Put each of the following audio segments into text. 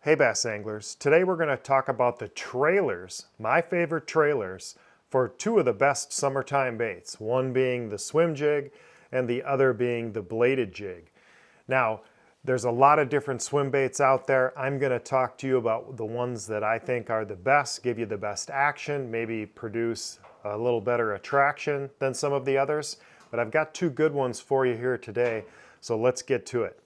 Hey bass anglers, today we're going to talk about the trailers, my favorite trailers for two of the best summertime baits, one being the swim jig and the other being the bladed jig. Now, there's a lot of different swim baits out there. I'm going to talk to you about the ones that I think are the best, give you the best action, maybe produce a little better attraction than some of the others. But I've got two good ones for you here today, so let's get to it.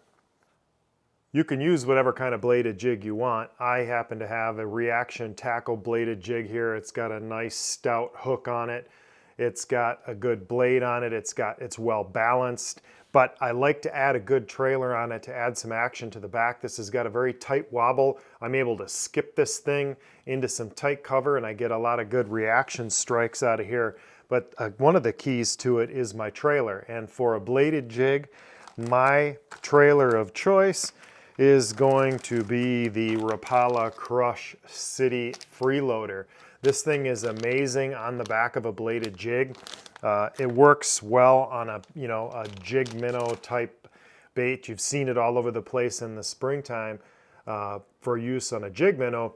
You can use whatever kind of bladed jig you want. I happen to have a reaction tackle bladed jig here. It's got a nice stout hook on it. It's got a good blade on it. It's well balanced, but I like to add a good trailer on it to add some action to the back. This has got a very tight wobble. I'm able to skip this thing into some tight cover and I get a lot of good reaction strikes out of here. But one of the keys to it is my trailer. And for a bladed jig, my trailer of choice is going to be the Rapala Crush City Freeloader. This thing is amazing on the back of a bladed jig. It works well on a jig minnow type bait. You've seen it all over the place in the springtime for use on a jig minnow.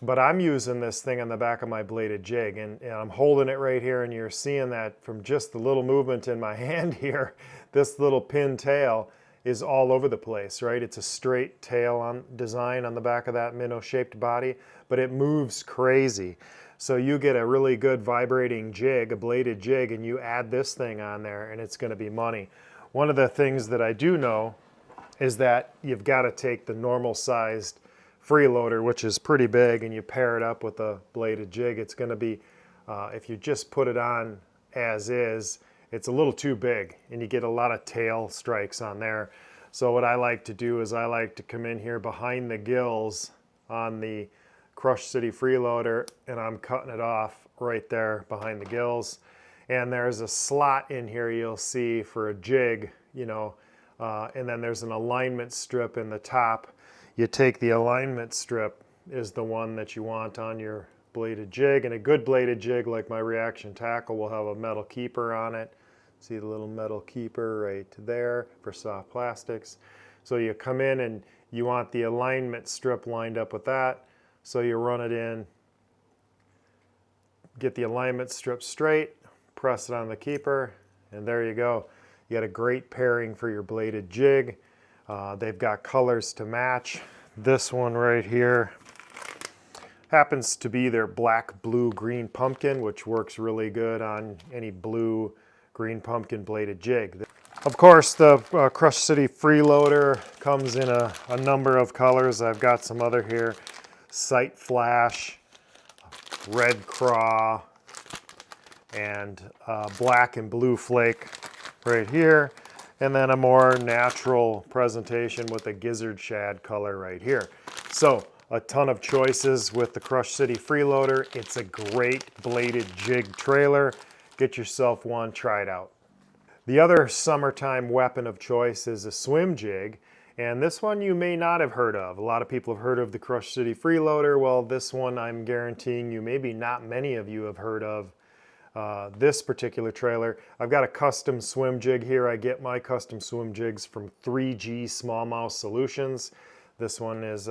But I'm using this thing on the back of my bladed jig, and I'm holding it right here, and you're seeing that from just the little movement in my hand here. This little pin tail is all over the place, right? It's a straight tail design on the back of that minnow-shaped body, but it moves crazy. So you get a really good vibrating jig, a bladed jig, and you add this thing on there, and it's gonna be money. One of the things that I do know is that you've gotta take the normal-sized freeloader, which is pretty big, and you pair it up with a bladed jig. It's gonna be, if you just put it on as is, it's a little too big and you get a lot of tail strikes on there. So what I like to do is I like to come in here behind the gills on the Crush City Freeloader, and I'm cutting it off right there behind the gills. And there's a slot in here you'll see for a jig, and then there's an alignment strip in the top. You take the alignment strip is the one that you want on your bladed jig, and a good bladed jig like my reaction tackle will have a metal keeper on it. See the little metal keeper right there for soft plastics. So you come in and you want the alignment strip lined up with that. So you run it in, get the alignment strip straight, press it on the keeper, and there you go. You got a great pairing for your bladed jig. They've got colors to match. This one right here happens to be their black, blue, green pumpkin, which works really good on any blue, green pumpkin bladed jig. Of course, the Crush City Freeloader comes in a number of colors. I've got some other here. Sight Flash, Red Craw, and black and blue flake right here. And then a more natural presentation with a gizzard shad color right here. So a ton of choices with the Crush City Freeloader. It's a great bladed jig trailer. Get yourself one, try it out. The other summertime weapon of choice is a swim jig, and this one you may not have heard of. A lot of people have heard of the Crush City Freeloader. Well, this one I'm guaranteeing you maybe not many of you have heard of. This particular trailer. I've got a custom swim jig here. I get my custom swim jigs from 3G Smallmouth Solutions. This one is,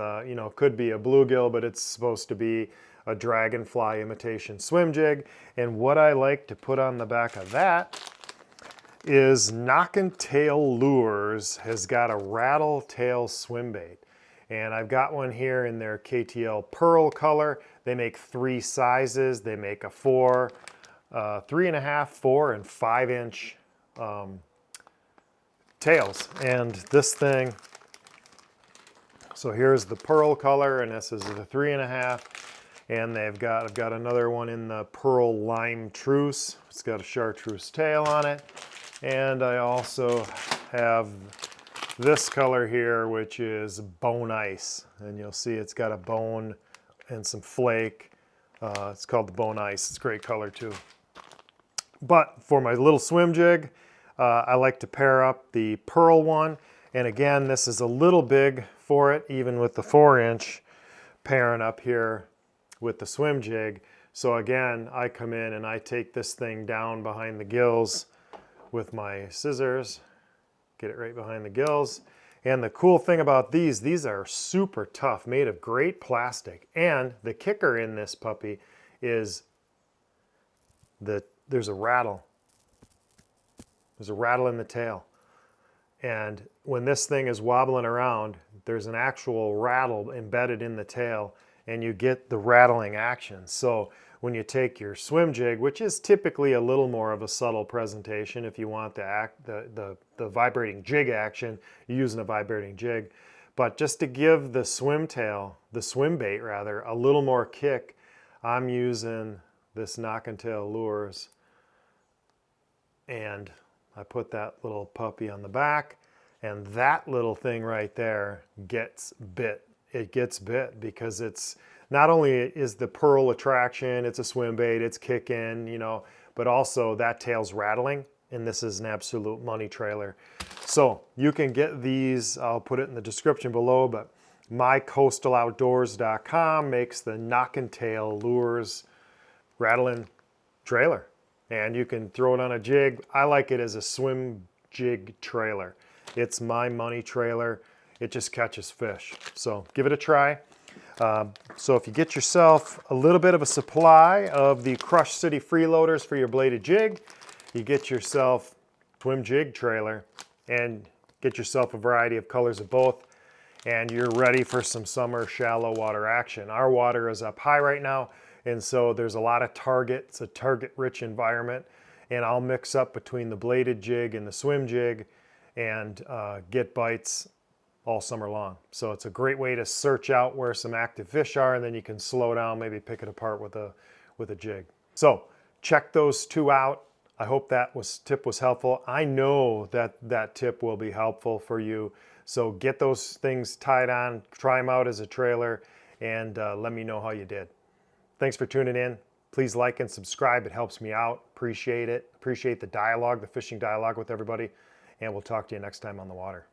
could be a bluegill, but it's supposed to be a dragonfly imitation swim jig. And what I like to put on the back of that is Knockin' Tail Lures has got a rattle tail swim bait. And I've got one here in their KTL Pearl color. They make 3 sizes. They make a 4, 3.5, 4, and 5-inch tails. And this thing, so here's the pearl color, and this is the 3.5. And I've got another one in the pearl lime truce. It's got a chartreuse tail on it. And I also have this color here, which is bone ice. And you'll see it's got a bone and some flake. It's called the bone ice. It's a great color too. But for my little swim jig, I like to pair up the pearl one. And again, this is a little big for it, even with the 4-inch pairing up here with the swim jig. So again, I come in and I take this thing down behind the gills with my scissors, get it right behind the gills, And the cool thing about these are super tough, made of great plastic. And the kicker in this puppy is there's a rattle. There's a rattle in the tail. And when this thing is wobbling around, there's an actual rattle embedded in the tail, and you get the rattling action. So when you take your swim jig, which is typically a little more of a subtle presentation, if you want the vibrating jig action, you're using a vibrating jig. But just to give the swim bait rather, a little more kick, I'm using this knock and tail lures, and I put that little puppy on the back, and that little thing right there gets bit. It gets bit because it's not only is the pearl attraction, it's a swim bait, it's kicking, you know, but also that tail's rattling, and this is an absolute money trailer. So you can get these, I'll put it in the description below, but mycoastaloutdoors.com makes the knock and tail lures rattling trailer. And you can throw it on a jig. I like it as a swim jig trailer. It's my money trailer. It just catches fish. So give it a try. So if you get yourself a little bit of a supply of the Crush City freeloaders for your bladed jig, you get yourself swim jig trailer and get yourself a variety of colors of both, and you're ready for some summer shallow water action. Our water is up high right now, and so there's a lot of target. It's a target-rich environment, and I'll mix up between the bladed jig and the swim jig and get bites all summer long. So it's a great way to search out where some active fish are, and then you can slow down, maybe pick it apart with a jig. So check those two out. I hope that tip was helpful. I know that tip will be helpful for you. So get those things tied on, try them out as a trailer, and let me know how you did. Thanks for tuning in. Please like and subscribe. It helps me out. Appreciate it. Appreciate the dialogue, the fishing dialogue with everybody. And we'll talk to you next time on the water.